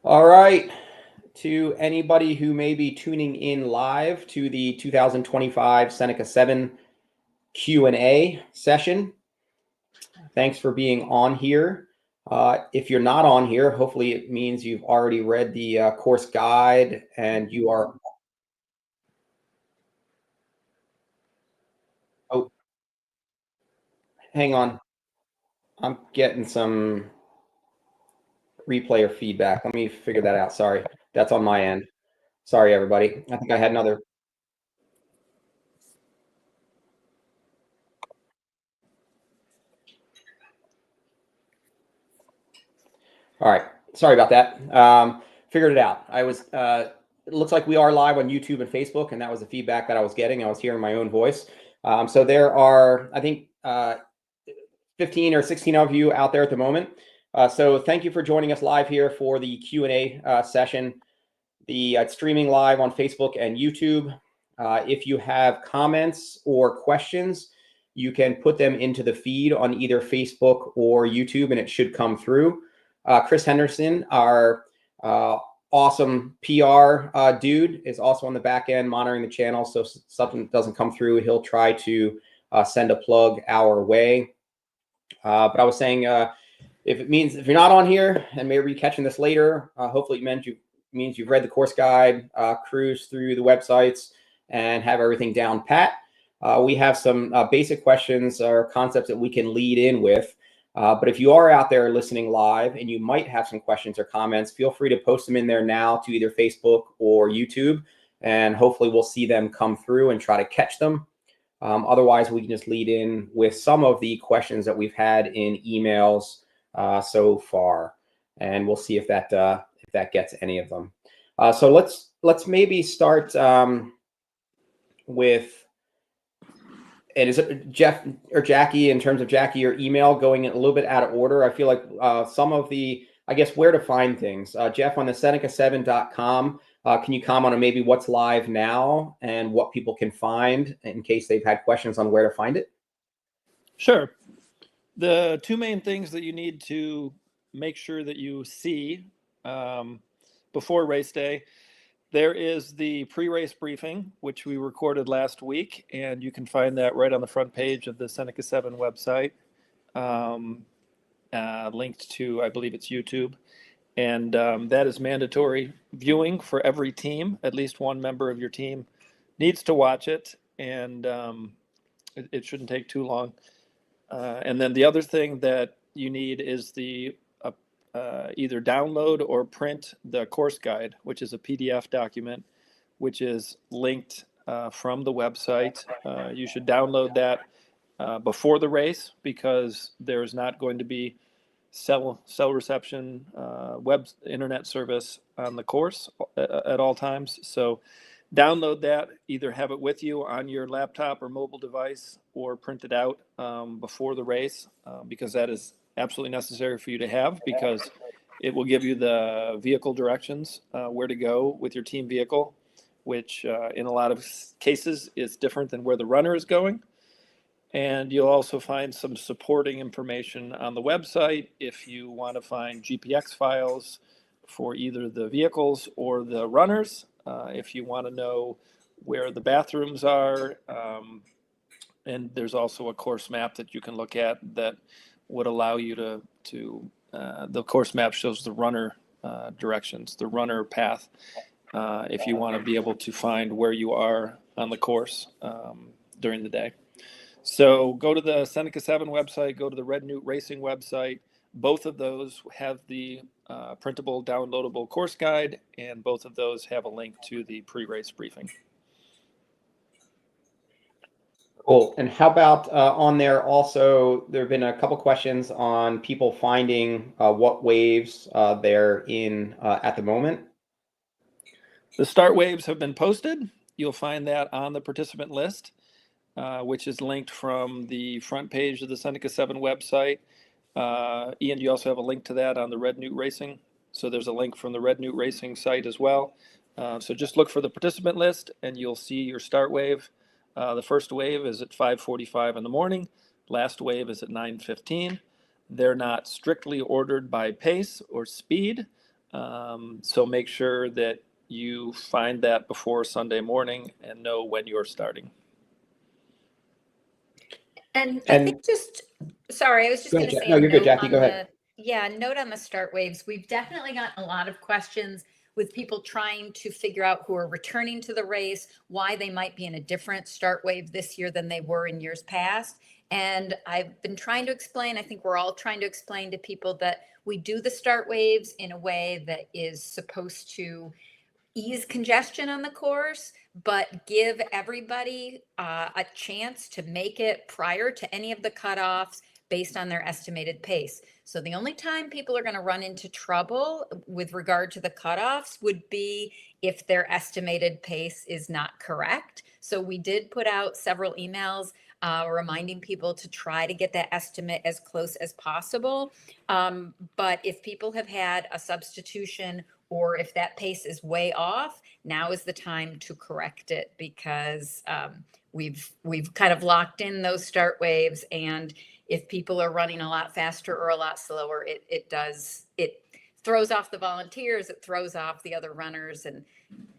All right. To anybody who may be tuning in live to the 2025 Seneca7 Q&A session, thanks for being on here. If you're not on here, hopefully it means you've already read the course guide and you are... Oh, hang on. I'm getting some replayer feedback. Let me figure that out. Sorry. That's on my end. Sorry, everybody. I think I had another... All right. Sorry about that. Figured it out. It looks like we are live on YouTube and Facebook, and that was the feedback that I was getting. I was hearing my own voice. So there are, I think, 15 or 16 of you out there at the moment. So thank you for joining us live here for the Q&A session. It's streaming live on Facebook and YouTube. If you have comments or questions, you can put them into the feed on either Facebook or YouTube, and it should come through. Chris Henderson, our awesome PR dude, is also on the back end monitoring the channel. So if something doesn't come through, he'll try to send a plug our way. But I was saying, if you're not on here and maybe you're catching this later, hopefully it means you've read the course guide, cruised through the websites, and have everything down pat. We have some basic questions or concepts that we can lead in with. But if you are out there listening live and you might have some questions or comments, feel free to post them in there now to either Facebook or YouTube, and hopefully we'll see them come through and try to catch them. Otherwise, we can just lead in with some of the questions that we've had in emails so far, and we'll see if that gets any of them. So let's maybe start with... And is it Jeff or Jackie, in terms of Jackie, your email going in a little bit out of order? I feel like some of the, I guess, where to find things. Jeff, on the Seneca7.com, can you comment on maybe what's live now and what people can find in case they've had questions on where to find it? Sure. The two main things that you need to make sure that you see before race day, there is the pre-race briefing, which we recorded last week, and you can find that right on the front page of the Seneca7 website, linked to, I believe it's YouTube. And that is mandatory viewing for every team. At least one member of your team needs to watch it, and it shouldn't take too long. And then the other thing that you need is the either download or print the course guide, which is a PDF document, which is linked from the website. You should download that before the race, because there is not going to be cell reception, web internet service on the course at all times. So download that, either have it with you on your laptop or mobile device, or print it out before the race, because that is absolutely necessary for you to have, because it will give you the vehicle directions, where to go with your team vehicle, which in a lot of cases is different than where the runner is going. And you'll also find some supporting information on the website if you want to find GPX files for either the vehicles or the runners, if you want to know where the bathrooms are. And there's also a course map that you can look at that would allow you to the course map shows the runner directions, the runner path, if you want to be able to find where you are on the course during the day. So go to the Seneca7 website, go to the Red Newt Racing website. Both of those have the printable, downloadable course guide, and both of those have a link to the pre-race briefing. Cool. And how about on there also, there have been a couple questions on people finding what waves they're in at the moment. The start waves have been posted. You'll find that on the participant list, which is linked from the front page of the Seneca7 website. Ian, you also have a link to that on the Red Newt Racing. So there's a link from the Red Newt Racing site as well. So just look for the participant list and you'll see your start wave. The first wave is at 5:45 in the morning. Last wave is at 9:15. They're not strictly ordered by pace or speed. So make sure that you find that before Sunday morning and know when you're starting. And I think sorry, I was just Go going ahead, to Jack. say No, a you're good, note Jackie. on Go ahead. note on the start waves. We've definitely gotten a lot of questions with people trying to figure out who are returning to the race, why they might be in a different start wave this year than they were in years past. And I've been trying to explain, I think we're all trying to explain to people that we do the start waves in a way that is supposed to ease congestion on the course, but give everybody a chance to make it prior to any of the cutoffs based on their estimated pace. So the only time people are going to run into trouble with regard to the cutoffs would be if their estimated pace is not correct. So we did put out several emails reminding people to try to get that estimate as close as possible. But if people have had a substitution or if that pace is way off, now is the time to correct it because we've kind of locked in those start waves. And if people are running a lot faster or a lot slower, it throws off the volunteers, it throws off the other runners, and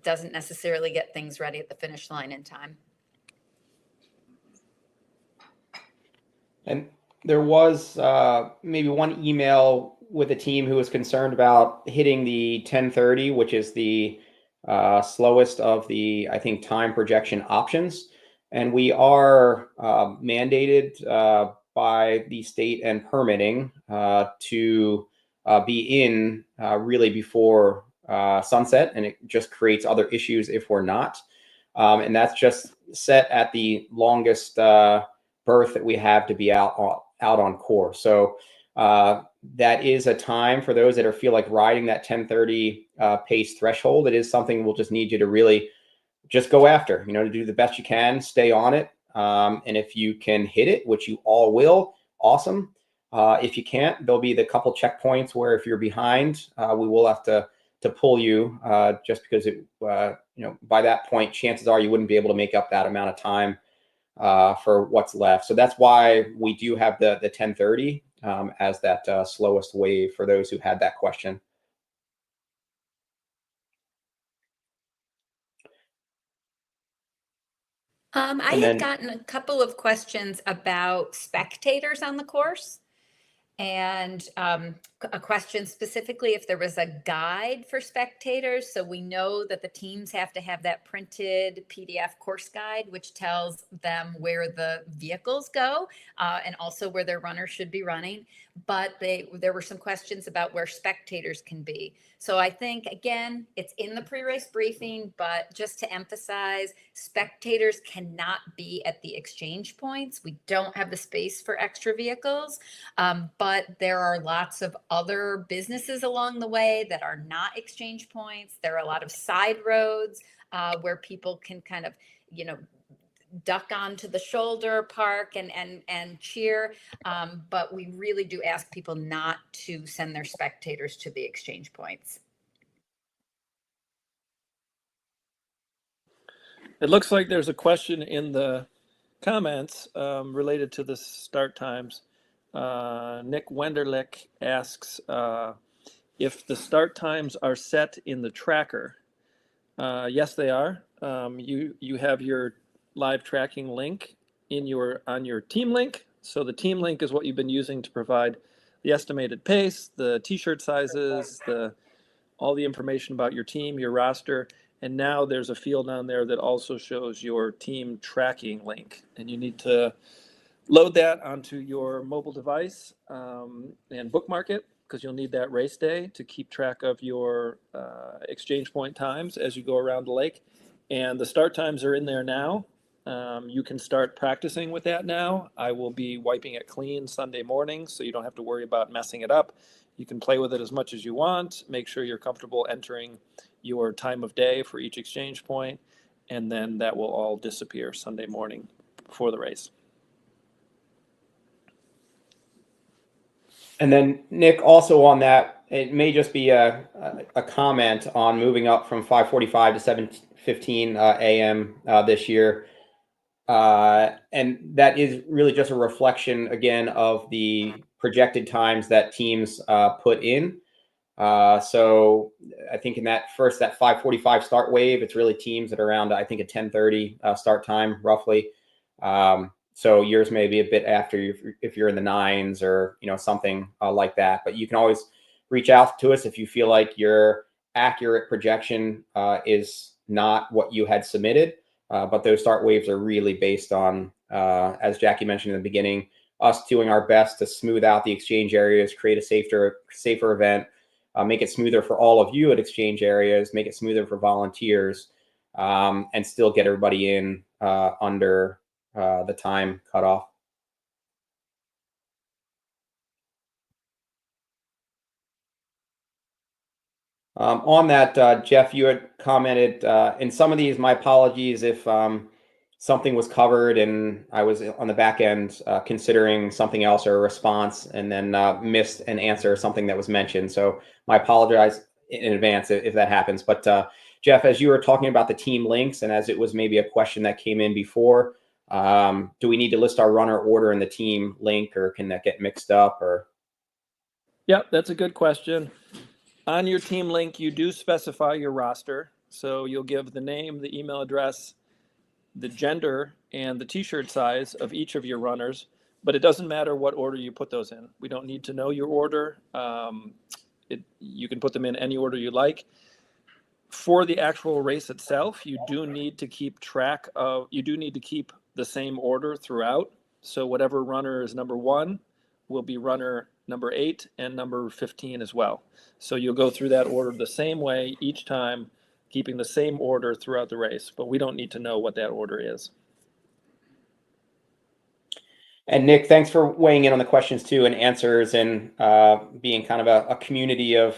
doesn't necessarily get things ready at the finish line in time. And there was maybe one email with a team who was concerned about hitting the 10:30, which is the slowest of the, I think, time projection options. And we are mandated by the state and permitting to be in really before sunset, and it just creates other issues if we're not. And that's just set at the longest berth that we have to be out on course. So that is a time for those that feel like riding that 10:30 pace threshold. It is something we'll just need you to really just go after, to do the best you can, stay on it. And if you can hit it, which you all will, awesome. If you can't, there'll be the couple checkpoints where if you're behind, we will have to pull you just because it, by that point, chances are you wouldn't be able to make up that amount of time for what's left. So that's why we do have the 10:30 as that slowest wave for those who had that question. I had gotten a couple of questions about spectators on the course. And a question specifically if there was a guide for spectators. So we know that the teams have to have that printed PDF course guide, which tells them where the vehicles go and also where their runners should be running. But there were some questions about where spectators can be. So I think, again, it's in the pre-race briefing, but just to emphasize, spectators cannot be at the exchange points. We don't have the space for extra vehicles. But there are lots of other businesses along the way that are not exchange points. There are a lot of side roads where people can kind of, duck onto the shoulder, park and cheer. But we really do ask people not to send their spectators to the exchange points. It looks like there's a question in the comments related to the start times. Nick Wenderlich asks if the start times are set in the tracker. Yes, they are. You have your live tracking link on your team link. So the team link is what you've been using to provide the estimated pace, the t-shirt sizes, all the information about your team, your roster. And now there's a field on there that also shows your team tracking link. And you need to load that onto your mobile device and bookmark it because you'll need that race day to keep track of your exchange point times as you go around the lake. And the start times are in there now. You can start practicing with that now. I will be wiping it clean Sunday morning so you don't have to worry about messing it up. You can play with it as much as you want. Make sure you're comfortable entering your time of day for each exchange point, and then that will all disappear Sunday morning before the race. And then Nick, also on that, it may just be a comment on moving up from 5:45 to 7:15 a.m. This year. And that is really just a reflection, again, of the projected times that teams put in. So I think in that 5:45 start wave, it's really teams that are around, I think, a 10:30 start time roughly. So yours may be a bit after if you're in the 9s or something like that. But you can always reach out to us if you feel like your accurate projection is not what you had submitted. But those start waves are really based on, as Jackie mentioned in the beginning, us doing our best to smooth out the exchange areas, create a safer event, make it smoother for all of you at exchange areas, make it smoother for volunteers, and still get everybody in under the time cutoff. On that, Jeff, you had commented in some of these, my apologies if something was covered and I was on the back end considering something else or a response and then missed an answer or something that was mentioned. So I apologize in advance if that happens. But Jeff, as you were talking about the team links and as it was maybe a question that came in before, do we need to list our runner order in the team link, or can that get mixed up? Or Yeah, that's a good question. On your team link, you do specify your roster. So you'll give the name, the email address, the gender, and the t-shirt size of each of your runners. But it doesn't matter what order you put those in. We don't need to know your order. You can put them in any order you like. For the actual race itself, you do need to keep the same order throughout. So whatever runner is number 1 will be runner number 8 and number 15 as well. So you'll go through that order the same way each time, keeping the same order throughout the race, but we don't need to know what that order is. And Nick, thanks for weighing in on the questions too and answers, and being kind of a community of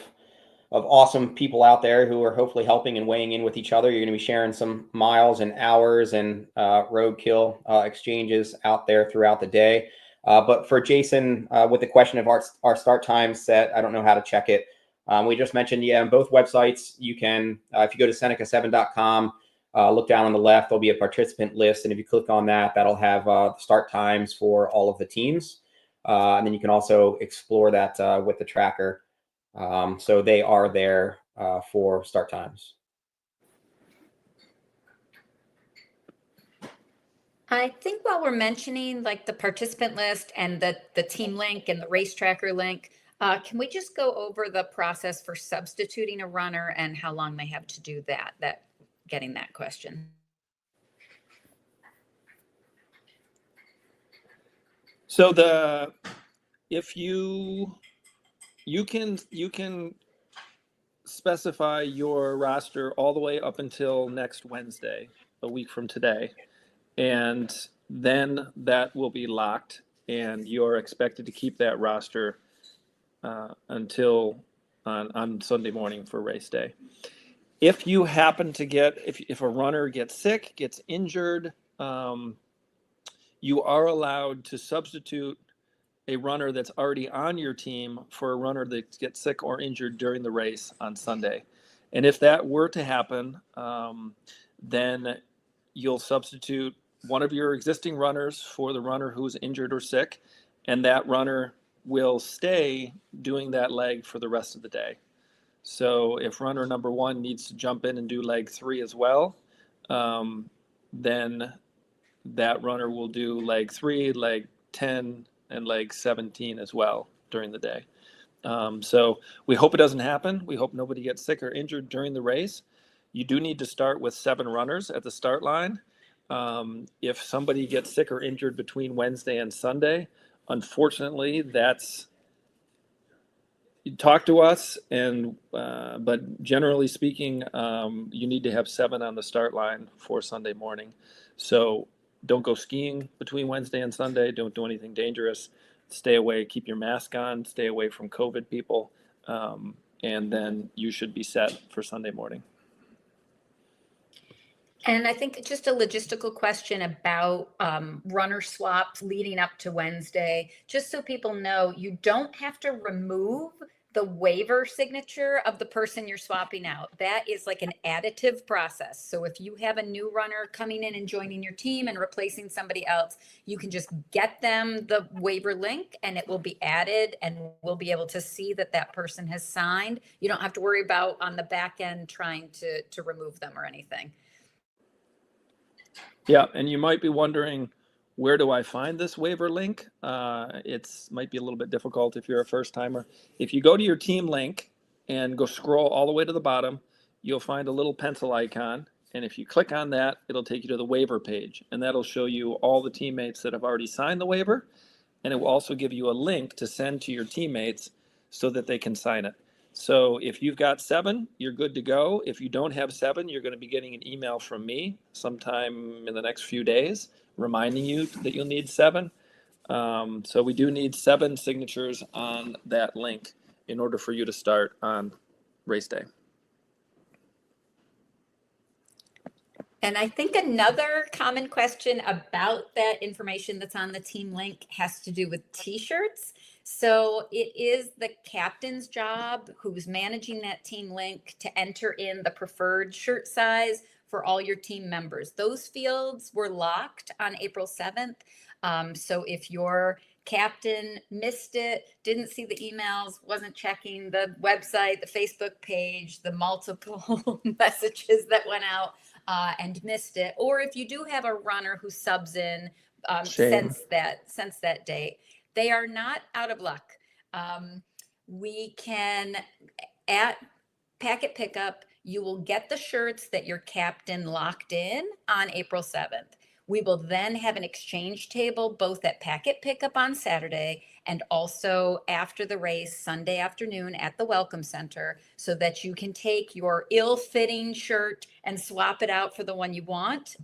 awesome people out there who are hopefully helping and weighing in with each other. You're going to be sharing some miles and hours and roadkill exchanges out there throughout the day. But for Jason, with the question of our start time set, I don't know how to check it. We just mentioned, on both websites, you can, if you go to Seneca7.com, look down on the left, there'll be a participant list. And if you click on that, that'll have start times for all of the teams. And then you can also explore that with the tracker. So they are there for start times. I think while we're mentioning like the participant list and the team link and the race tracker link, can we just go over the process for substituting a runner and how long they have to do that getting that question? So if you can specify your roster all the way up until next Wednesday, a week from today, and then that will be locked, and you're expected to keep that roster until on Sunday morning for race day. If you happen to if a runner gets sick, gets injured, you are allowed to substitute a runner that's already on your team for a runner that gets sick or injured during the race on Sunday. And if that were to happen, then you'll substitute one of your existing runners for the runner who's injured or sick, and that runner will stay doing that leg for the rest of the day. So if runner number 1 needs to jump in and do leg 3 as well, then that runner will do leg 3, leg 10, and leg 17 as well during the day. So we hope it doesn't happen. We hope nobody gets sick or injured during the race. You do need to start with 7 runners at the start line. If somebody gets sick or injured between Wednesday and Sunday, unfortunately, talk to us. But generally speaking, you need to have 7 on the start line for Sunday morning. So don't go skiing between Wednesday and Sunday. Don't do anything dangerous. Stay away, keep your mask on, stay away from COVID people, and then you should be set for Sunday morning. And I think just a logistical question about runner swaps leading up to Wednesday, just so people know, you don't have to remove the waiver signature of the person you're swapping out. That is like an additive process. So if you have a new runner coming in and joining your team and replacing somebody else, you can just get them the waiver link and it will be added and we'll be able to see that that person has signed. You don't have to worry about on the back end trying to remove them or anything. Yeah, and you might be wondering, where do I find this waiver link? It's might be a little bit difficult if you're a first timer. If you go to your team link and go scroll all the way to the bottom, you'll find a little pencil icon. And if you click on that, it'll take you to the waiver page. And that'll show you all the teammates that have already signed the waiver. And it will also give you a link to send to your teammates so that they can sign it. So if you've got 7, you're good to go. If you don't have 7, you're going to be getting an email from me sometime in the next few days reminding you that you'll need 7. So we do need 7 signatures on that link in order for you to start on race day. And I think another common question about that information that's on the team link has to do with t-shirts. So it is the captain's job, who's managing that team link, to enter in the preferred shirt size for all your team members. Those fields were locked on April 7th. So if your captain missed it, didn't see the emails, wasn't checking the website, the Facebook page, the multiple messages that went out, and missed it, or if you do have a runner who subs in since that date, they are not out of luck. We can, at packet pickup, you will get the shirts that your captain locked in on April 7th. We will then have an exchange table both at packet pickup on Saturday and also after the race Sunday afternoon at the Welcome Center, so that you can take your ill-fitting shirt and swap it out for the one you want,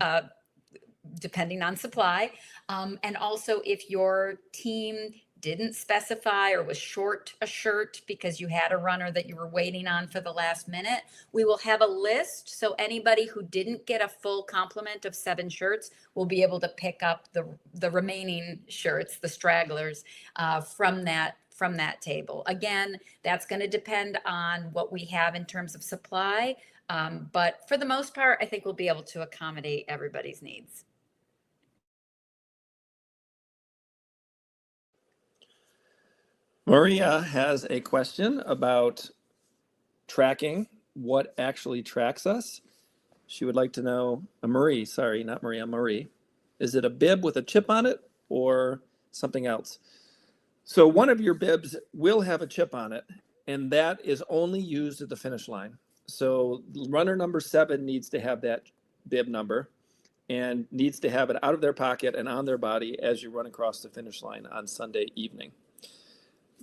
depending on supply. And also if your team didn't specify or was short a shirt because you had a runner that you were waiting on for the last minute, we will have a list. So anybody who didn't get a full complement of 7 shirts will be able to pick up the remaining shirts, the stragglers, from that table. Again, that's going to depend on what we have in terms of supply. But for the most part, I think we'll be able to accommodate everybody's needs. Maria has a question about tracking, what actually tracks us. She would like to know, Marie, is it a bib with a chip on it or something else? So one of your bibs will have a chip on it, and that is only used at the finish line. So runner number 7 needs to have that bib number and needs to have it out of their pocket and on their body as you run across the finish line on Sunday evening.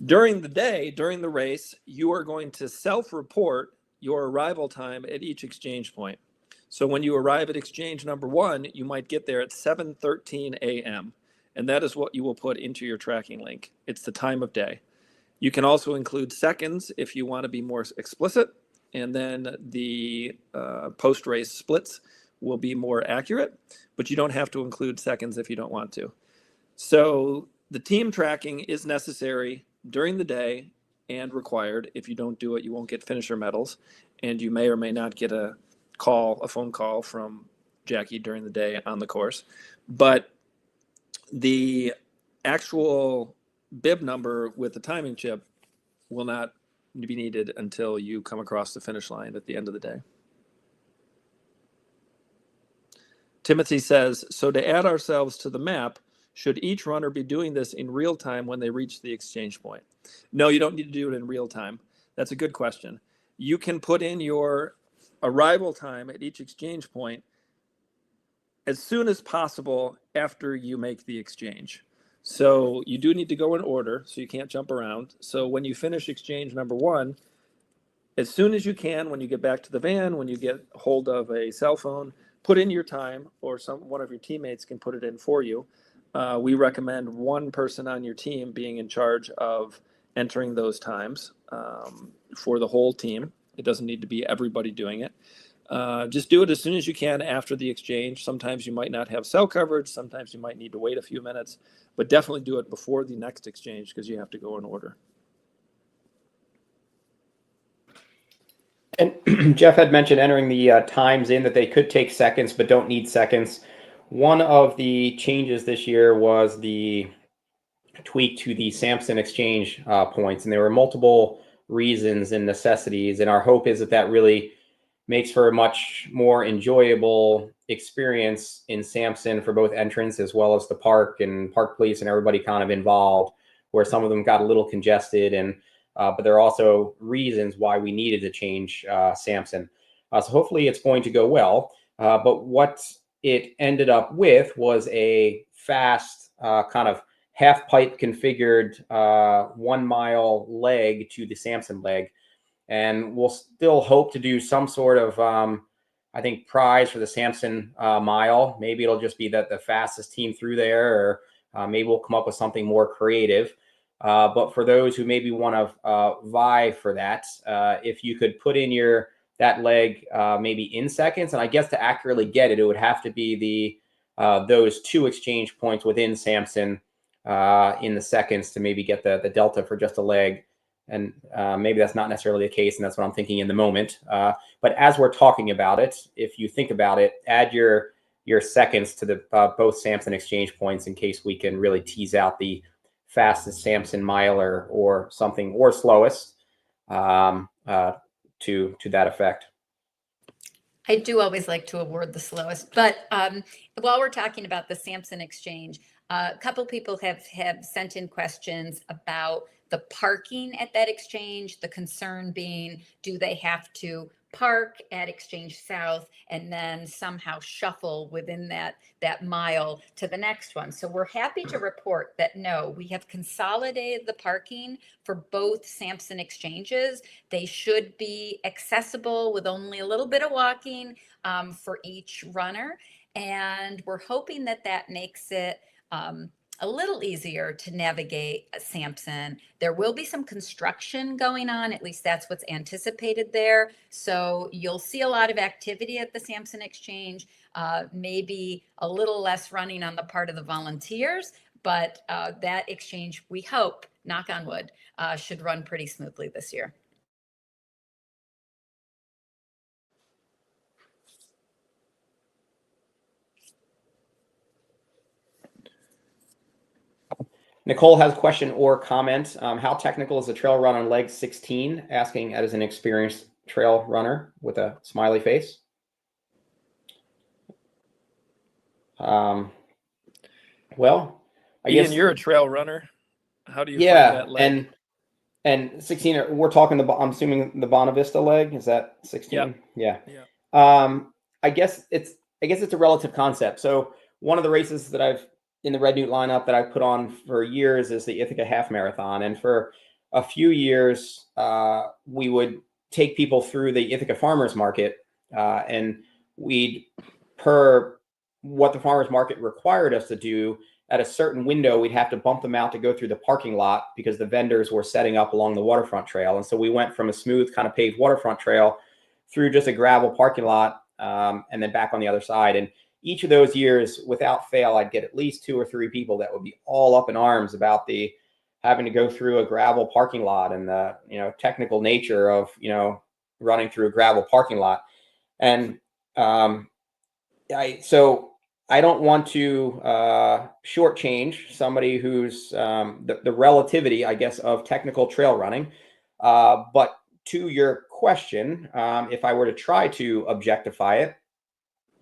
During the day, during the race, you are going to self-report your arrival time at each exchange point. So when you arrive at exchange number 1, you might get there at 7:13 a.m. And that is what you will put into your tracking link. It's the time of day. You can also include seconds if you want to be more explicit. And then the post-race splits will be more accurate, but you don't have to include seconds if you don't want to. So the team tracking is necessary during the day and required. If you don't do it, you won't get finisher medals, and you may or may not get a phone call from Jackie during the day on the course. But the actual bib number with the timing chip will not be needed until you come across the finish line at the end of the day. Timothy says, so to add ourselves to the map, should each runner be doing this in real time when they reach the exchange point? No, you don't need to do it in real time. That's a good question. You can put in your arrival time at each exchange point as soon as possible after you make the exchange. So you do need to go in order, so you can't jump around. So when you finish exchange number 1, as soon as you can, when you get back to the van, when you get hold of a cell phone, put in your time, or one of your teammates can put it in for you. We recommend one person on your team being in charge of entering those times for the whole team. It doesn't need to be everybody doing it. Just do it as soon as you can after the exchange. Sometimes you might not have cell coverage. Sometimes you might need to wait a few minutes, but definitely do it before the next exchange because you have to go in order. And Jeff had mentioned entering the times in that they could take seconds, but don't need seconds. One of the changes this year was the tweak to the Samson exchange points, and there were multiple reasons and necessities. And our hope is that that really makes for a much more enjoyable experience in Samson for both entrants as well as the park and park police and everybody kind of involved, where some of them got a little congested. And but there are also reasons why we needed to change Samson. So hopefully it's going to go well. But what it ended up with was a fast kind of half pipe configured 1 mile leg to the Samson leg. And we'll still hope to do some sort of, I think, prize for the Samson mile. Maybe it'll just be the fastest team through there, or maybe we'll come up with something more creative. But for those who maybe want to vie for that, if you could put in that leg maybe in seconds, and I guess to accurately get it, it would have to be those 2 exchange points within Samson in the seconds to maybe get the delta for just a leg. And maybe that's not necessarily the case, and that's what I'm thinking in the moment. But as we're talking about it, if you think about it, add your seconds to the both Samson exchange points in case we can really tease out the fastest Samson miler or something, or slowest to that effect. I do always like to award the slowest, but while we're talking about the Samson exchange, a couple people have sent in questions about the parking at that exchange. The concern being, do they have to park at Exchange South and then somehow shuffle within that mile to the next one? So we're happy to report that no, we have consolidated the parking for both Samson exchanges. They should be accessible with only a little bit of walking for each runner. And we're hoping that that makes it a little easier to navigate Samson. There will be some construction going on, at least that's what's anticipated there. So you'll see a lot of activity at the Samson Exchange, maybe a little less running on the part of the volunteers, but that exchange, we hope, knock on wood, should run pretty smoothly this year. Nicole has a question or comment. How technical is the trail run on leg 16? Asking as an experienced trail runner with a smiley face. Well, I Ian, guess you're a trail runner. How do you find yeah, that leg? and 16. We're talking I'm assuming the Bonavista leg. Is that 16? Yeah. I guess it's a relative concept. So one of the races that I've in the Red Newt lineup that I've put on for years is the Ithaca Half Marathon, and for a few years we would take people through the Ithaca Farmers Market, and we'd, per what the farmers market required us to do, at a certain window, we'd have to bump them out to go through the parking lot because the vendors were setting up along the waterfront trail. And so we went from a smooth kind of paved waterfront trail through just a gravel parking lot, and then back on the other side. And each of those years, without fail, I'd get at least 2 or 3 people that would be all up in arms about the having to go through a gravel parking lot and the technical nature of running through a gravel parking lot. And I don't want to shortchange somebody who's the relativity, I guess, of technical trail running. But to your question, if I were to try to objectify it,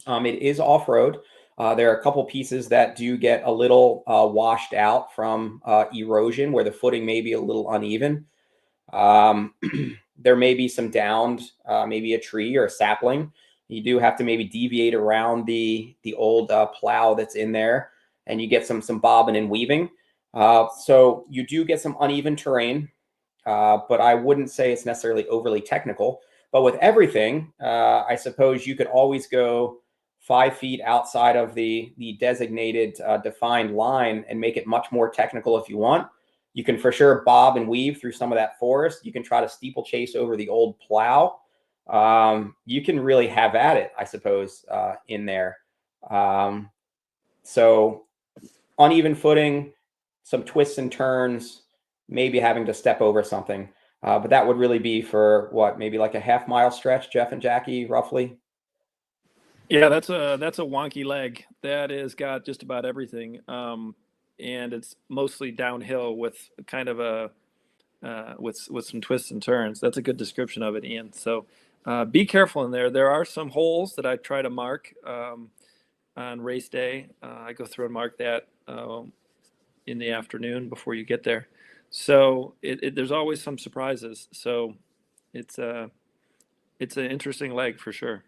it is off-road. There are a couple pieces that do get a little washed out from erosion, where the footing may be a little uneven. There may be some downed, maybe a tree or a sapling. You do have to maybe deviate around the old plow that's in there, and you get some bobbing and weaving. So you do get some uneven terrain, but I wouldn't say it's necessarily overly technical. But with everything, I suppose you could always go 5 feet outside of the designated defined line and make it much more technical if you want. You can for sure bob and weave through some of that forest. You can try to steeplechase over the old plow. You can really have at it, I suppose, in there. So uneven footing, some twists and turns, maybe having to step over something. But that would really be for what, maybe like a half-mile stretch, Jeff and Jackie, roughly. Yeah, that's a wonky leg. That has got just about everything, and it's mostly downhill with kind of a with some twists and turns. That's a good description of it, Ian. So be careful in there. There are some holes that I try to mark on race day. I go through and mark that in the afternoon before you get there. So there's always some surprises. So it's an interesting leg for sure.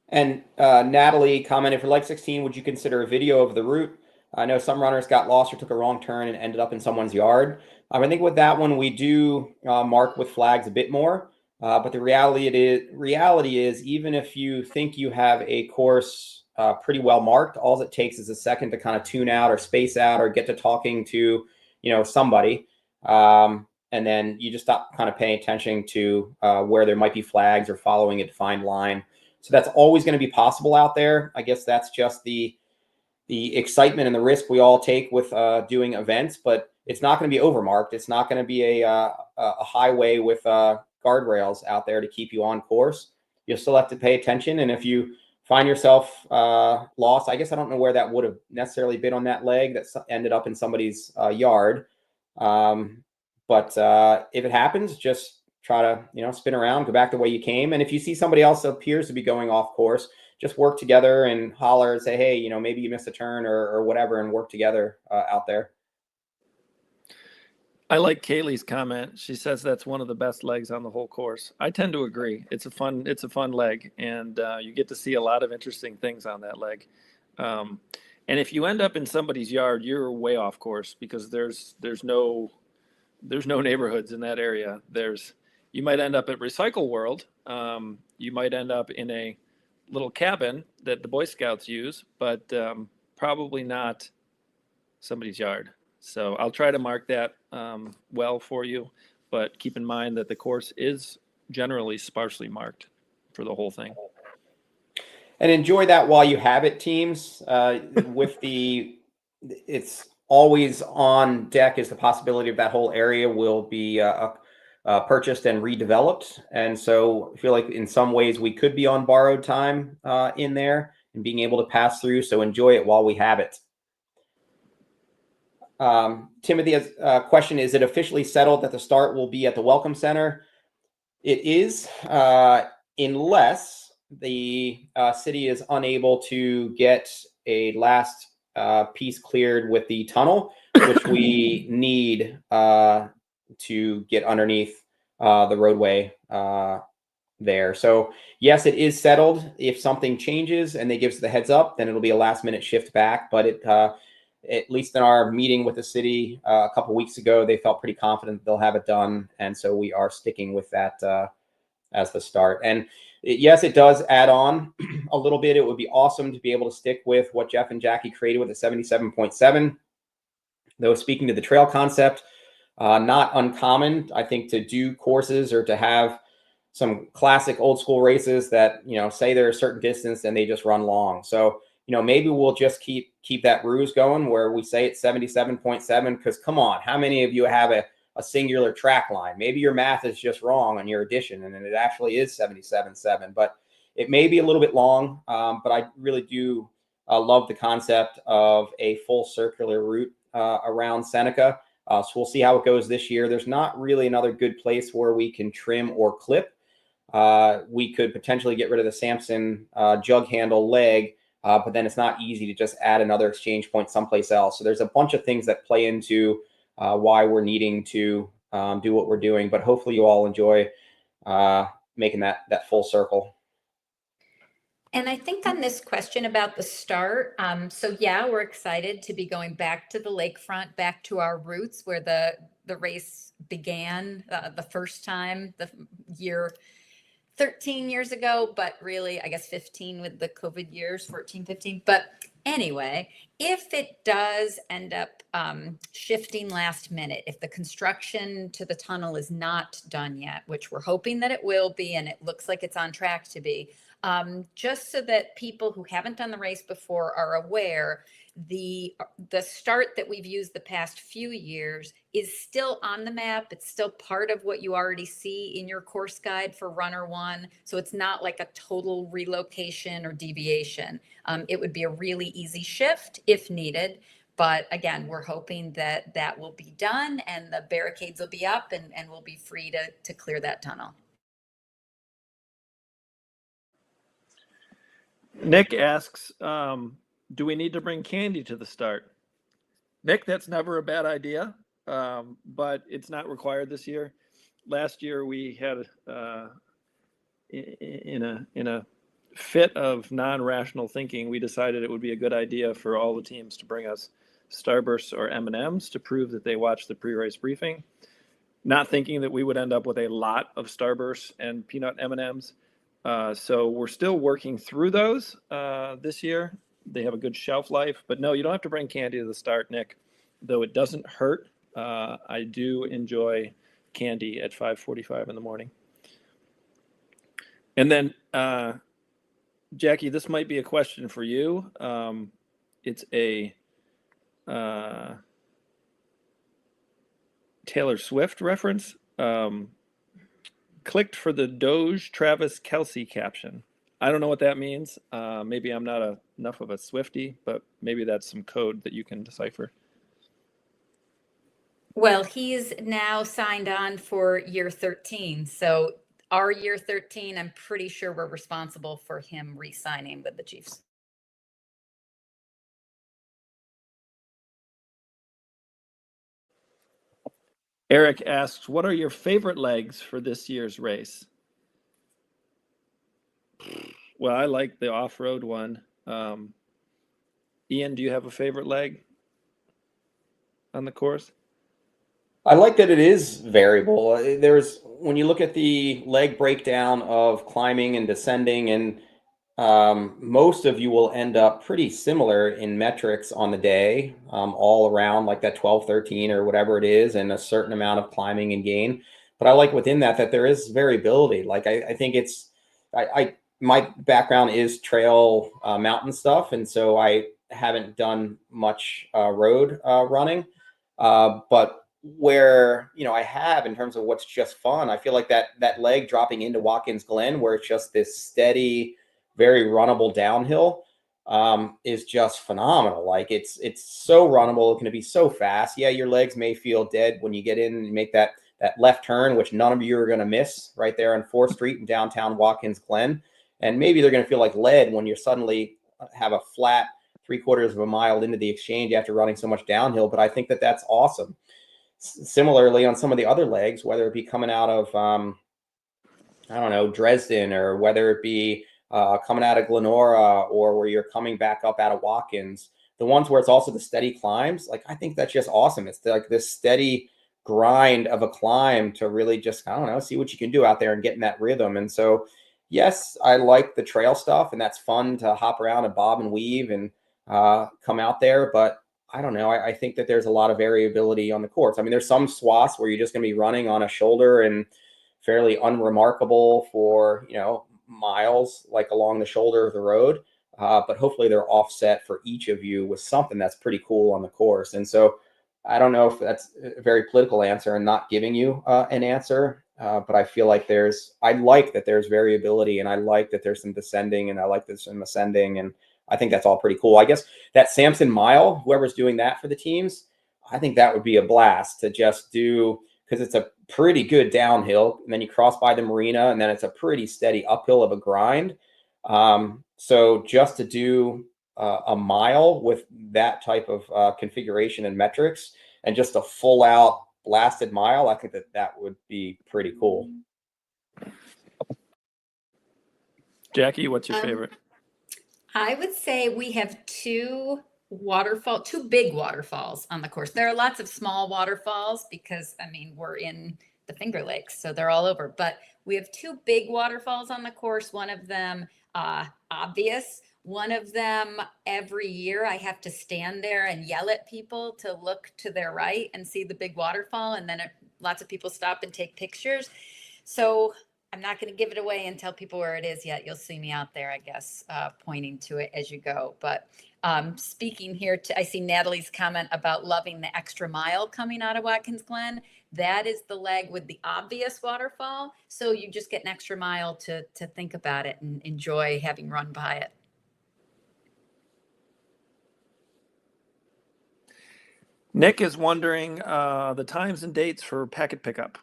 And Natalie commented, for leg 16, would you consider a video of the route? I know some runners got lost or took a wrong turn and ended up in someone's yard. I think with that one, we do mark with flags a bit more. But the reality is, even if you think you have a course pretty well marked, all it takes is a second to kind of tune out or space out or get to talking to, somebody. And then you just stop kind of paying attention to where there might be flags or following a defined line. So that's always going to be possible out there. I guess that's just the excitement and the risk we all take with doing events, but it's not going to be overmarked. It's not going to be a highway with guardrails out there to keep you on course. You'll still have to pay attention. And if you find yourself lost, I guess I don't know where that would have necessarily been on that leg that ended up in somebody's yard. But if it happens, just try to, spin around, go back the way you came. And if you see somebody else appears to be going off course, just work together and holler and say, hey, maybe you missed a turn or whatever, and work together out there. I like Kaylee's comment. She says that's one of the best legs on the whole course. I tend to agree. It's a fun leg, and you get to see a lot of interesting things on that leg. And if you end up in somebody's yard, you're way off course because there's no neighborhoods in that area. You might end up at Recycle World. You might end up in a little cabin that the Boy Scouts use, but probably not somebody's yard. So I'll try to mark that well for you, but keep in mind that the course is generally sparsely marked for the whole thing. And enjoy that while you have it, teams. It's always on deck is the possibility of that whole area will be purchased and redeveloped. And so I feel like in some ways we could be on borrowed time in there and being able to pass through. So enjoy it while we have it. Timothy has a question. Is it officially settled that the start will be at the Welcome Center? It is, unless the city is unable to get a last piece cleared with the tunnel, which we need to get underneath the roadway there. So yes, it is settled. If something changes and they give us the heads up, then it'll be a last minute shift back. But at least in our meeting with the city a couple weeks ago, they felt pretty confident they'll have it done. And so we are sticking with that as the start. And yes, it does add on a little bit. It would be awesome to be able to stick with what Jeff and Jackie created with the 77.7. Though speaking to the trail concept, not uncommon, I think, to do courses or to have some classic old school races that, say they're a certain distance and they just run long. So, maybe we'll just keep that ruse going where we say it's 77.7, because come on, how many of you have a singular track line? Maybe your math is just wrong on your addition and it actually is 77.7, but it may be a little bit long. But I really do love the concept of a full circular route around Seneca. So we'll see how it goes this year. There's not really another good place where we can trim or clip. We could potentially get rid of the Samson jug handle leg, but then it's not easy to just add another exchange point someplace else. So there's a bunch of things that play into why we're needing to do what we're doing. But hopefully you all enjoy making that full circle. And I think on this question about the start, so yeah, we're excited to be going back to the lakefront, back to our roots where the race began the first time, the year 13 years ago, but really, I guess 15 with the COVID years, 14, 15. But anyway, if it does end up shifting last minute, if the construction to the tunnel is not done yet, which we're hoping that it will be, and it looks like it's on track to be, just so that people who haven't done the race before are aware, The start that we've used the past few years is still on the map. It's still part of what you already see in your course guide for runner one. So it's not like a total relocation or deviation. It would be a really easy shift if needed. But again, we're hoping that that will be done and the barricades will be up and we'll be free to clear that tunnel. Nick asks, do we need to bring candy to the start? Nick, that's never a bad idea, but it's not required this year. Last year we had, in a fit of non-rational thinking, we decided it would be a good idea for all the teams to bring us Starbursts or M&Ms to prove that they watched the pre-race briefing, not thinking that we would end up with a lot of Starbursts and peanut M&Ms. So we're still working through those this year. They have a good shelf life, but no, you don't have to bring candy to the start, Nick, though it doesn't hurt. I do enjoy candy at 5:45 in the morning. And then, Jackie, this might be a question for you. It's a Taylor Swift reference. Clicked for the DOGE Travis Kelce caption. I don't know what that means. Maybe I'm not enough of a Swiftie, but maybe that's some code that you can decipher. Well, he's now signed on for year 13. So our year 13, I'm pretty sure we're responsible for him re-signing with the Chiefs. Eric asks, what are your favorite legs for this year's race? Well, I like the off-road one. Ian, do you have a favorite leg on the course? I like that it is variable. When you look at the leg breakdown of climbing and descending, and most of you will end up pretty similar in metrics on the day, all around like that 12, 13 or whatever it is, and a certain amount of climbing and gain. But I like within that there is variability. Like I think my background is trail mountain stuff, and so I haven't done much road running. But where I have in terms of what's just fun, I feel like that leg dropping into Watkins Glen, where it's just this steady, very runnable downhill, is just phenomenal. Like it's so runnable. It can be so fast. Yeah, your legs may feel dead when you get in and you make that left turn, which none of you are going to miss, right there on 4th Street in downtown Watkins Glen. And maybe they're going to feel like lead when you suddenly have a flat 3/4 of a mile into the exchange after running so much downhill. But I think that's awesome. Similarly, on some of the other legs, whether it be coming out of, I don't know, Dresden, or whether it be coming out of Glenora, or where you're coming back up out of Watkins, the ones where it's also the steady climbs, like I think that's just awesome. It's like this steady grind of a climb to really just, I don't know, see what you can do out there and get in that rhythm. And so, yes, I like the trail stuff, and that's fun to hop around and bob and weave and come out there. But I don't know. I think that there's a lot of variability on the course. I mean, there's some swaths where you're just going to be running on a shoulder and fairly unremarkable for, miles, like along the shoulder of the road. But hopefully they're offset for each of you with something that's pretty cool on the course. And so I don't know if that's a very political answer and not giving you an answer. But I feel like I like that there's variability, and I like that there's some descending, and I like there's some ascending, and I think that's all pretty cool. I guess that Samson mile, whoever's doing that for the teams, I think that would be a blast to just do, because it's a pretty good downhill, and then you cross by the marina, and then it's a pretty steady uphill of a grind. So just to do a mile with that type of configuration and metrics, and just a full out blasted mile, I think that would be pretty cool. Jackie, what's your favorite? I would say we have two big waterfalls on the course. There are lots of small waterfalls because, we're in the Finger Lakes, so they're all over. But we have two big waterfalls on the course. One of them, obvious. One of them, every year I have to stand there and yell at people to look to their right and see the big waterfall. And then lots of people stop and take pictures. So I'm not going to give it away and tell people where it is yet. You'll see me out there, I guess, pointing to it as you go. But speaking here, I see Natalie's comment about loving the extra mile coming out of Watkins Glen. That is the leg with the obvious waterfall. So you just get an extra mile to think about it and enjoy having run by it. Nick is wondering the times and dates for packet pickup.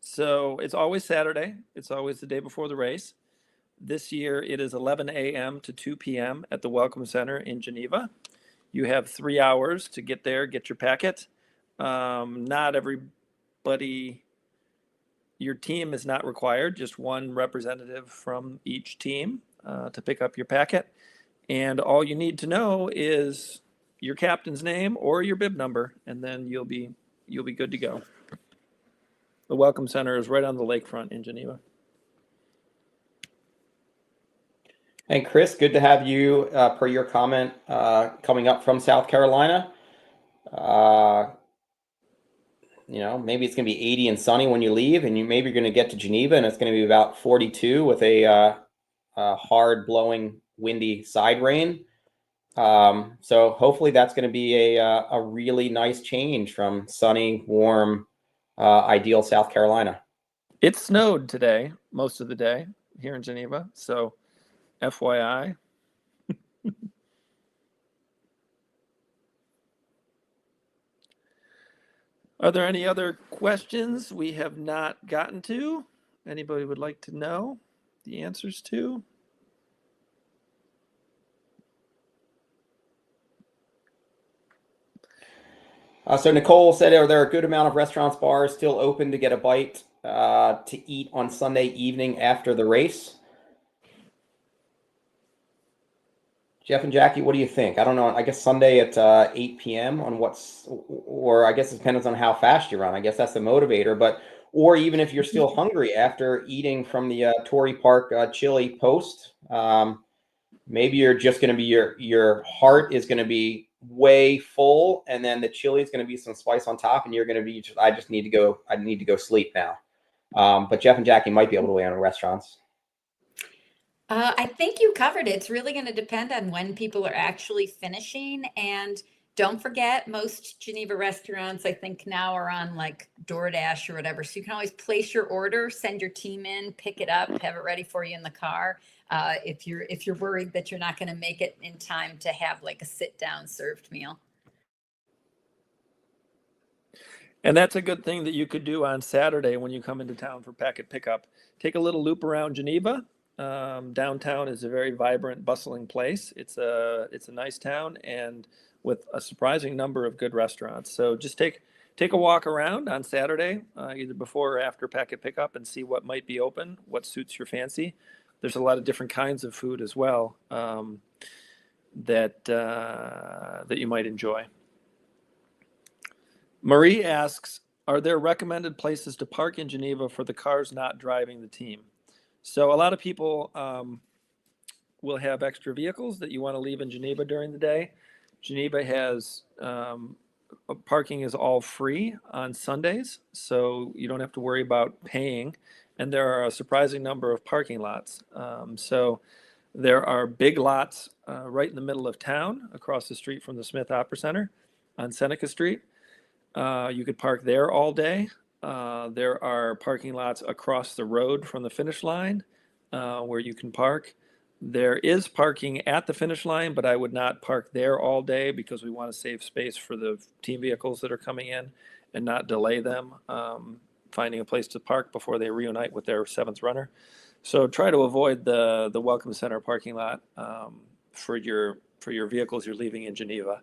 So it's always Saturday. It's always the day before the race. This year it is 11 a.m. to 2 p.m. at the Welcome Center in Geneva. You have 3 hours to get there, get your packet. Not everybody, your team is not required, just one representative from each team to pick up your packet. And all you need to know is your captain's name or your bib number, and then you'll be good to go. The Welcome Center is right on the lakefront in Geneva. And Chris, good to have you per your comment coming up from South Carolina. Maybe it's going to be 80 and sunny when you leave, and maybe you're going to get to Geneva and it's going to be about 42 with a hard blowing windy side rain. So hopefully that's going to be a really nice change from sunny, warm, ideal South Carolina. It snowed today, most of the day here in Geneva. So FYI. Are there any other questions we have not gotten to? Anybody would like to know the answers to? So Nicole said, are there a good amount of restaurants, bars still open to get a bite to eat on Sunday evening after the race? Jeff and Jackie, what do you think? I don't know. I guess Sunday at 8 p.m. on or I guess it depends on how fast you run. I guess that's the motivator. Or even if you're still hungry after eating from the Torrey Park chili post, maybe you're just going to be your heart is going to be way full, and then the chili is going to be some spice on top, and you're going to be I need to go sleep now. But Jeff and Jackie might be able to weigh on restaurants. I think you covered it. It's really going to depend on when people are actually finishing. And don't forget, most Geneva restaurants, I think now are on like DoorDash or whatever. So you can always place your order, send your team in, pick it up, have it ready for you in the car. If you're worried that you're not going to make it in time to have like a sit down served meal. And that's a good thing that you could do on Saturday when you come into town for packet pickup. Take a little loop around Geneva. Downtown is a very vibrant, bustling place. It's a nice town, and with a surprising number of good restaurants. So just take a walk around on Saturday, either before or after packet pickup, and see what might be open, what suits your fancy. There's a lot of different kinds of food as well that you might enjoy. Marie asks, are there recommended places to park in Geneva for the cars not driving the team? So a lot of people will have extra vehicles that you want to leave in Geneva during the day. Geneva has parking is all free on Sundays, so you don't have to worry about paying. And there are a surprising number of parking lots. So there are big lots right in the middle of town, across the street from the Smith Opera Center on Seneca Street. You could park there all day. There are parking lots across the road from the finish line where you can park. There is parking at the finish line, but I would not park there all day because we want to save space for the team vehicles that are coming in and not delay them finding a place to park before they reunite with their seventh runner. So try to avoid the Welcome Center parking lot for your vehicles you're leaving in Geneva.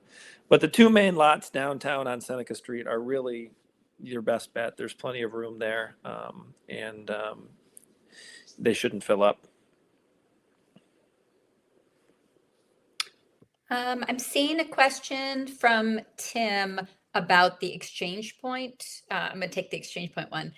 But the two main lots downtown on Seneca Street are really your best bet. There's plenty of room there, and they shouldn't fill up. I'm seeing a question from Tim about the exchange point. I'm going to take the exchange point one.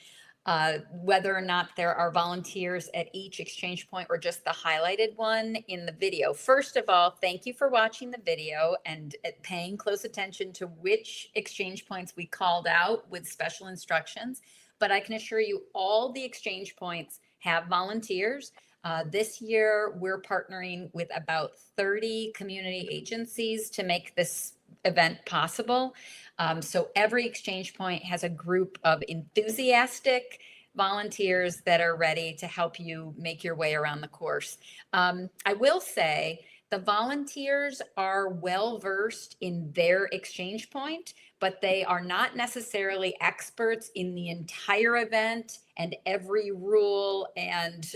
Whether or not there are volunteers at each exchange point or just the highlighted one in the video. First of all, thank you for watching the video and paying close attention to which exchange points we called out with special instructions. But I can assure you all the exchange points have volunteers. This year, we're partnering with about 30 community agencies to make this event possible. So every exchange point has a group of enthusiastic volunteers that are ready to help you make your way around the course. I will say the volunteers are well versed in their exchange point, but they are not necessarily experts in the entire event and every rule and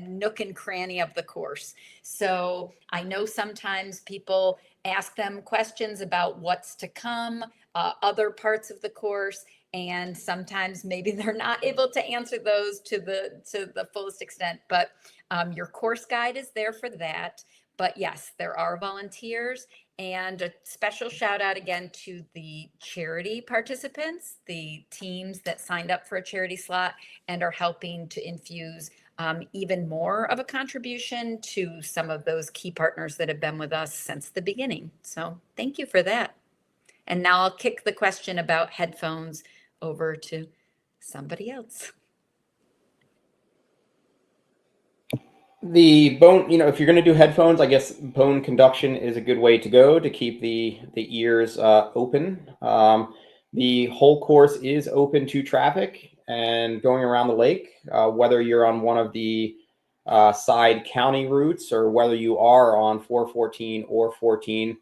nook and cranny of the course. So I know sometimes people ask them questions about what's to come, other parts of the course, and sometimes maybe they're not able to answer those to the fullest extent. But your course guide is there for that. But yes, there are volunteers, and a special shout out again to the charity participants, the teams that signed up for a charity slot and are helping to infuse even more of a contribution to some of those key partners that have been with us since the beginning. So thank you for that. And now I'll kick the question about headphones over to somebody else. The bone, if you're going to do headphones, I guess bone conduction is a good way to go to keep the ears open. The whole course is open to traffic and going around the lake, whether you're on one of the side county routes or whether you are on 414 or 14,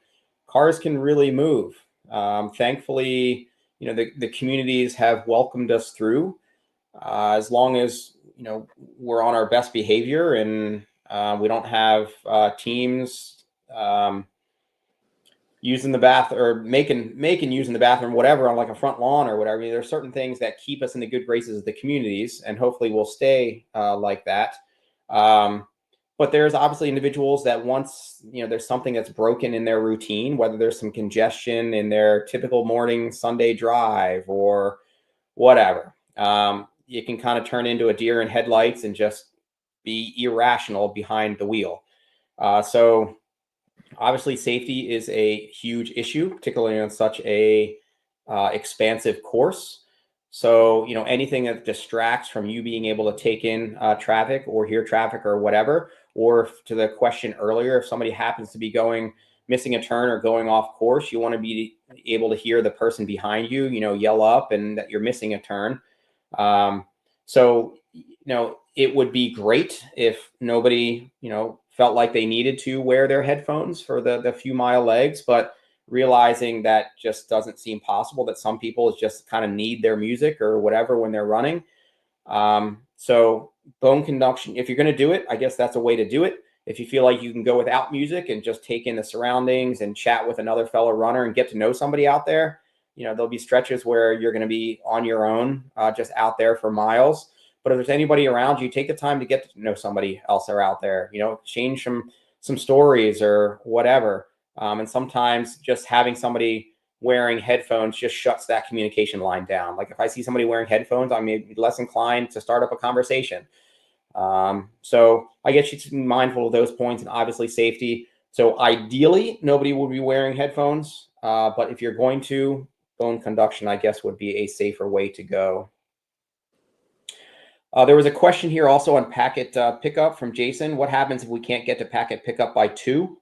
cars can really move. Thankfully, the communities have welcomed us through as long as we're on our best behavior and we don't have teams using the bath or making using the bathroom, whatever, on like a front lawn or whatever. I mean, there's certain things that keep us in the good graces of the communities, and hopefully we'll stay like that. But there's obviously individuals that once there's something that's broken in their routine, whether there's some congestion in their typical morning Sunday drive or whatever. You can kind of turn into a deer in headlights and just be irrational behind the wheel. So obviously safety is a huge issue, particularly on such a expansive course. So, anything that distracts from you being able to take in traffic or hear traffic or whatever, or to the question earlier, if somebody happens to be missing a turn or going off course, you want to be able to hear the person behind you, yell up and that you're missing a turn. So, it would be great if nobody, felt like they needed to wear their headphones for the few mile legs, but realizing that just doesn't seem possible, that some people just kind of need their music or whatever when they're running. So bone conduction, if you're going to do it, I guess that's a way to do it. If you feel like you can go without music and just take in the surroundings and chat with another fellow runner and get to know somebody out there, there'll be stretches where you're going to be on your own, just out there for miles. But if there's anybody around you, take the time to get to know somebody else are out there, exchange some stories or whatever. And sometimes just having somebody wearing headphones just shuts that communication line down. Like if I see somebody wearing headphones, I'm less inclined to start up a conversation. So I guess you should be mindful of those points, and obviously safety. So ideally, nobody would be wearing headphones. But if you're going to, bone conduction, I guess, would be a safer way to go. There was a question here also on packet pickup from Jason. What happens if we can't get to packet pickup by 2?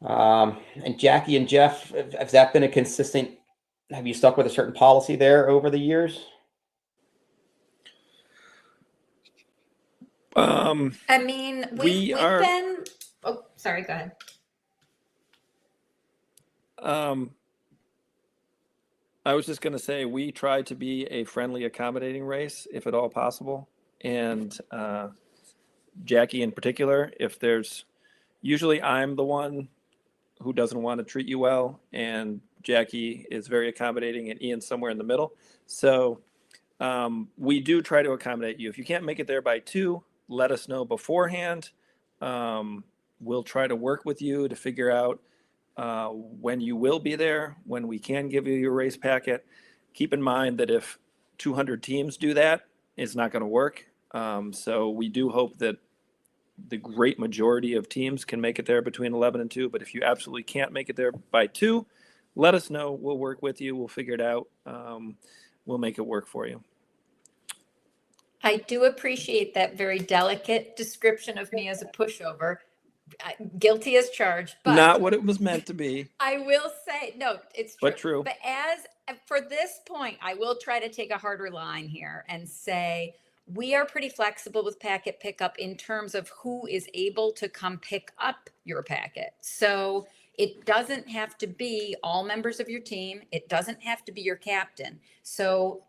And Jackie and Jeff, has that been a consistent, have you stuck with a certain policy there over the years? I mean, we've been, oh, sorry, go ahead. I was just going to say, we try to be a friendly, accommodating race, if at all possible. And Jackie in particular, usually I'm the one who doesn't want to treat you well, and Jackie is very accommodating, and Ian's somewhere in the middle. So we do try to accommodate you. If you can't make it there by 2, let us know beforehand. We'll try to work with you to figure out when you will be there, when we can give you your race packet. Keep in mind that if 200 teams do that, it's not going to work. So we do hope that the great majority of teams can make it there between 11 and 2. But if you absolutely can't make it there by 2, let us know. We'll work with you. We'll figure it out. We'll make it work for you. I do appreciate that very delicate description of me as a pushover. Guilty as charged, but Not what it was meant to be, I will say, no, it's true. but true. But for this point, I will try to take a harder line here and say we are pretty flexible with packet pickup in terms of who is able to come pick up your packet. So it doesn't have to be all members of your team. It doesn't have to be your captain. So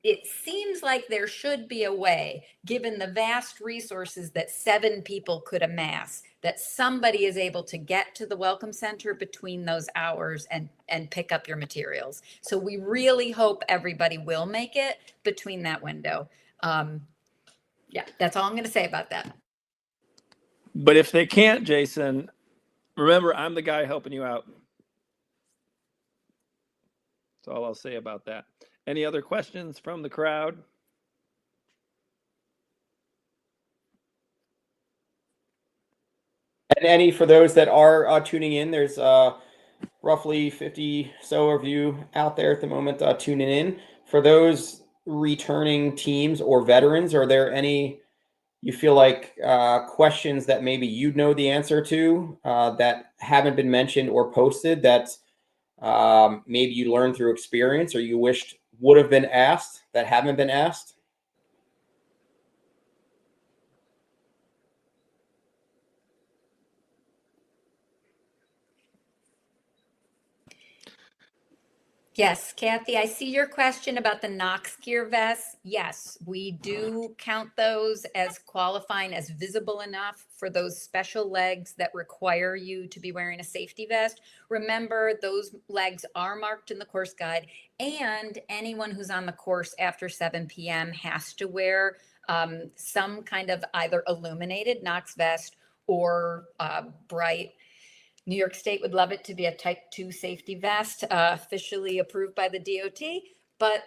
it seems like there should be a way, given the vast resources that 7 people could amass, that somebody is able to get to the Welcome Center between those hours and pick up your materials. So we really hope everybody will make it between that window. Yeah, that's all I'm going to say about that. But if they can't, Jason, remember, I'm the guy helping you out. That's all I'll say about that. Any other questions from the crowd? And any for those that are tuning in, there's roughly 50 so of you out there at the moment tuning in. For those returning teams or veterans, are there any you feel like questions that maybe you know the answer to that haven't been mentioned or posted that maybe you learned through experience or you wished would have been asked that haven't been asked? Yes, Kathy, I see your question about the Knox gear vests. Yes, we do count those as qualifying as visible enough for those special legs that require you to be wearing a safety vest. Remember, those legs are marked in the course guide, and anyone who's on the course after 7 p.m. has to wear some kind of either illuminated Knox vest or bright. New York State would love it to be a type 2 safety vest, officially approved by the DOT, but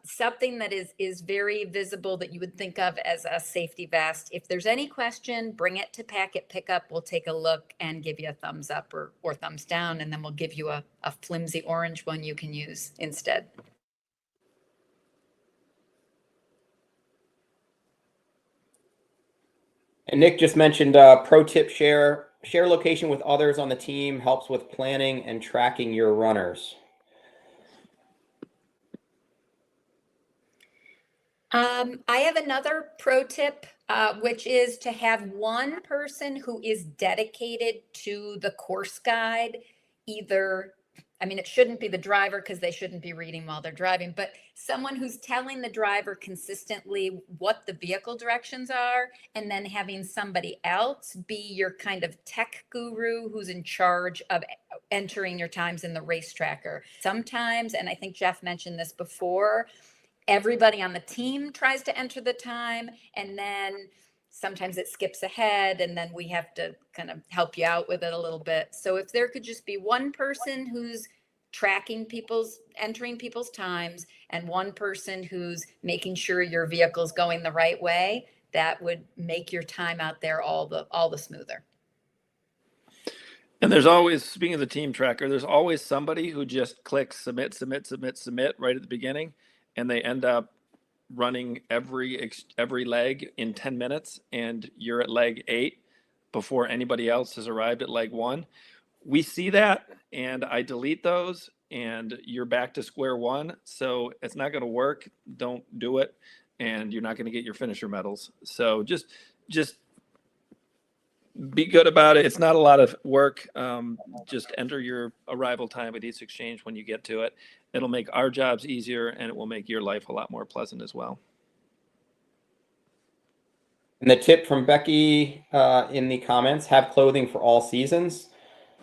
something that is very visible that you would think of as a safety vest. If there's any question, bring it to packet pickup. We'll take a look and give you a thumbs up or thumbs down, and then we'll give you a flimsy orange one you can use instead. And Nick just mentioned pro tip share location with others on the team helps with planning and tracking your runners. I have another pro tip, which is to have one person who is dedicated to the course guide, either, I mean, it shouldn't be the driver because they shouldn't be reading while they're driving, but someone who's telling the driver consistently what the vehicle directions are, and then having somebody else be your kind of tech guru who's in charge of entering your times in the race tracker. Sometimes, and I think Jeff mentioned this before, everybody on the team tries to enter the time, and then sometimes it skips ahead, and then we have to kind of help you out with it a little bit. So if there could just be one person who's tracking entering people's times, and one person who's making sure your vehicle's going the right way, that would make your time out there all the smoother. And there's always, speaking of the team tracker, there's always somebody who just clicks submit right at the beginning, and they end up running every leg in 10 minutes, and you're at leg 8 before anybody else has arrived at leg 1. We see that, and I delete those, and you're back to square one. So it's not going to work. Don't do it, and you're not going to get your finisher medals. So just be good about it. It's not a lot of work. Just enter your arrival time at East Exchange when you get to it. It'll make our jobs easier, and it will make your life a lot more pleasant as well. And the tip from Becky in the comments, have clothing for all seasons.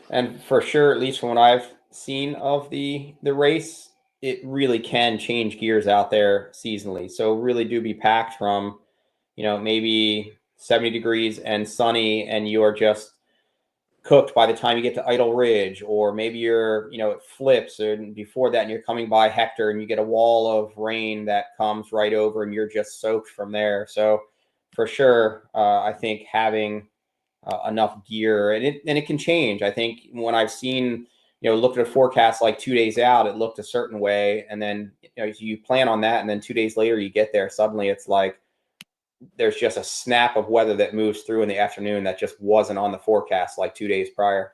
And for sure, at least from what I've seen of the race, it really can change gears out there seasonally. So really do be packed from, maybe 70 degrees and sunny, and you are just cooked by the time you get to Idle Ridge, or maybe you're, it flips, and before that, and you're coming by Hector, and you get a wall of rain that comes right over, and you're just soaked from there. So for sure, I think having enough gear, and it can change. I think when I've seen, looked at a forecast like 2 days out, it looked a certain way, and then you plan on that, and then 2 days later you get there, suddenly it's like there's just a snap of weather that moves through in the afternoon that just wasn't on the forecast like 2 days prior.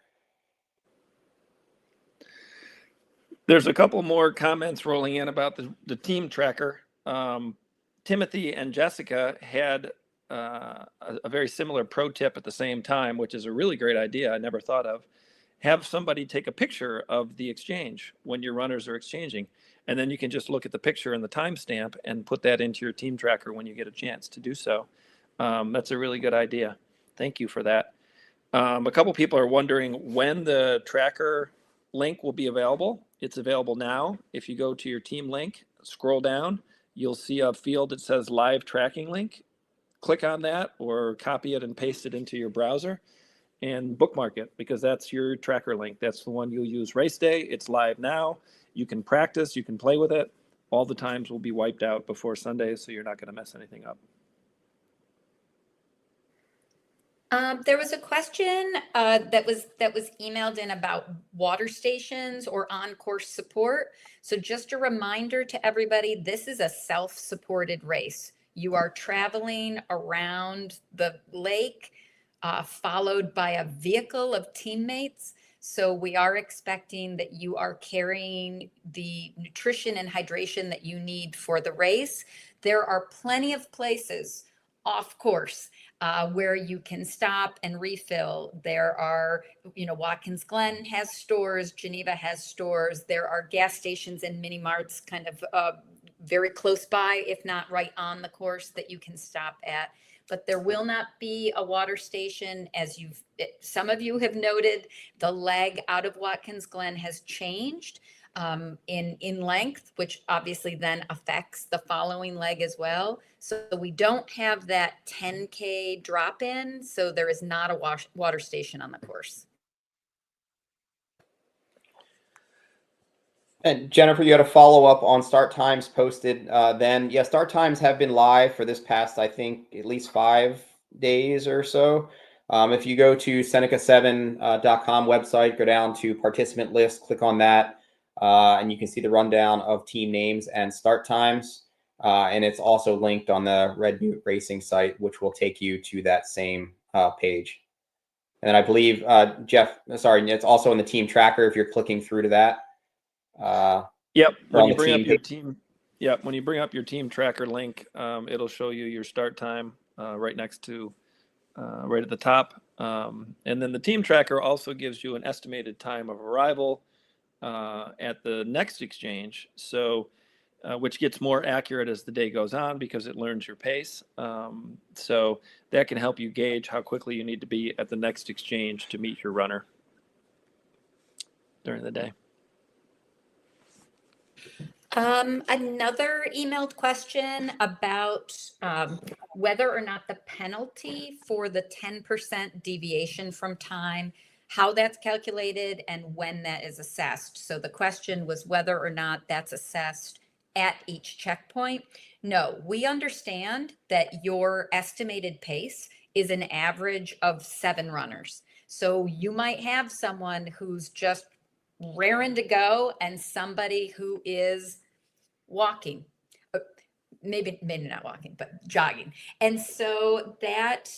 There's a couple more comments rolling in about the team tracker. Timothy and Jessica had a very similar pro tip at the same time, which is a really great idea I never thought of. Have somebody take a picture of the exchange when your runners are exchanging, and then you can just look at the picture and the timestamp and put that into your team tracker when you get a chance to do so. That's a really good idea. Thank you for that. A couple people are wondering when the tracker link will be available. It's available now. If you go to your team link, scroll down, you'll see a field that says live tracking link. Click on that or copy it and paste it into your browser and bookmark it, because that's your tracker link. That's the one you'll use race day. It's live now. You can practice, you can play with it. All the times will be wiped out before Sunday, so you're not going to mess anything up. There was a question that was emailed in about water stations or on-course support. So just a reminder to everybody, this is a self-supported race. You are traveling around the lake, followed by a vehicle of teammates. So we are expecting that you are carrying the nutrition and hydration that you need for the race. There are plenty of places off course where you can stop and refill. There are, Watkins Glen has stores, Geneva has stores. There are gas stations and mini marts kind of very close by, if not right on the course, that you can stop at. But there will not be a water station, as some of you have noted. The leg out of Watkins Glen has changed in length, which obviously then affects the following leg as well. So we don't have that 10K drop in. So there is not a water station on the course. And Jennifer, you had a follow up on start times posted then. Yeah, start times have been live for this past, I think, at least 5 days or so. If you go to Seneca7.com website, go down to participant list, click on that, and you can see the rundown of team names and start times. And it's also linked on the Red Butte Racing site, which will take you to that same page. And then I believe, Jeff, sorry, it's also in the team tracker if you're clicking through to that. Yep. When you bring up your team, when you bring up your team tracker link, it'll show you your start time right next to, right at the top. And then the team tracker also gives you an estimated time of arrival at the next exchange. So, which gets more accurate as the day goes on because it learns your pace. So that can help you gauge how quickly you need to be at the next exchange to meet your runner during the day. Another emailed question about whether or not the penalty for the 10% deviation from time, how that's calculated and when that is assessed. So the question was whether or not that's assessed at each checkpoint. No, we understand that your estimated pace is an average of 7 runners. So you might have someone who's just raring to go and somebody who is walking, maybe not walking, but jogging. And so that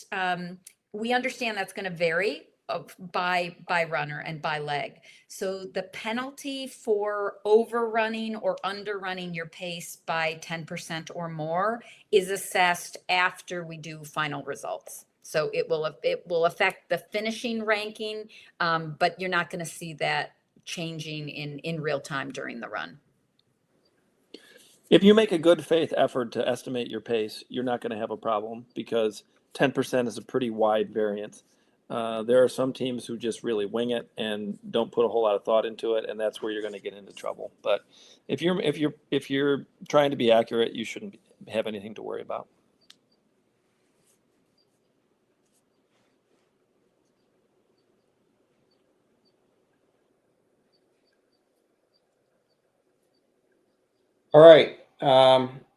we understand that's going to vary by runner and by leg. So the penalty for overrunning or underrunning your pace by 10% or more is assessed after we do final results. So it will affect the finishing ranking, but you're not going to see that changing in real time during the run. If you make a good faith effort to estimate your pace, you're not going to have a problem because 10% is a pretty wide variance. There are some teams who just really wing it and don't put a whole lot of thought into it, and that's where you're going to get into trouble. But if you're trying to be accurate, you shouldn't have anything to worry about. All right.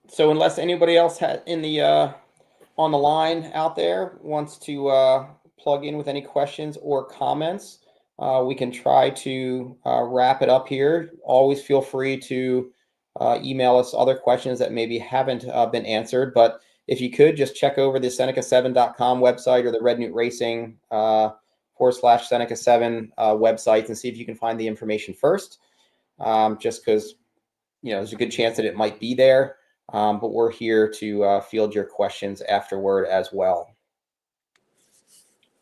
So unless anybody else on the line out there wants to plug in with any questions or comments, we can try to wrap it up here. Always feel free to email us other questions that maybe haven't been answered. But if you could just check over the Seneca7.com website or the Red Newt Racing /Seneca7 websites and see if you can find the information first. Just because, there's a good chance that it might be there. But we're here to field your questions afterward as well.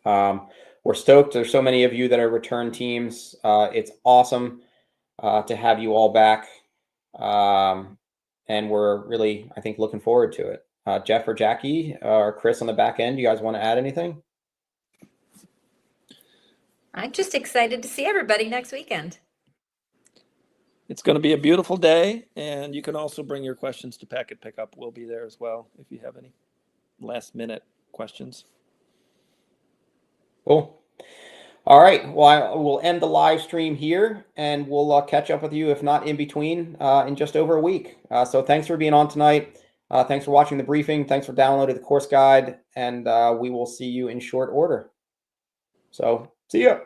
We're stoked. There's so many of you that are return teams. It's awesome to have you all back. And we're really, I think, looking forward to it. Jeff or Jackie or Chris on the back end, you guys want to add anything? I'm just excited to see everybody next weekend. It's going to be a beautiful day, and you can also bring your questions to Packet Pickup. We'll be there as well if you have any last-minute questions. Cool. All right. Well, I will end the live stream here, and we'll catch up with you, if not in between, in just over a week. So thanks for being on tonight. Thanks for watching the briefing. Thanks for downloading the course guide, and we will see you in short order. So see ya.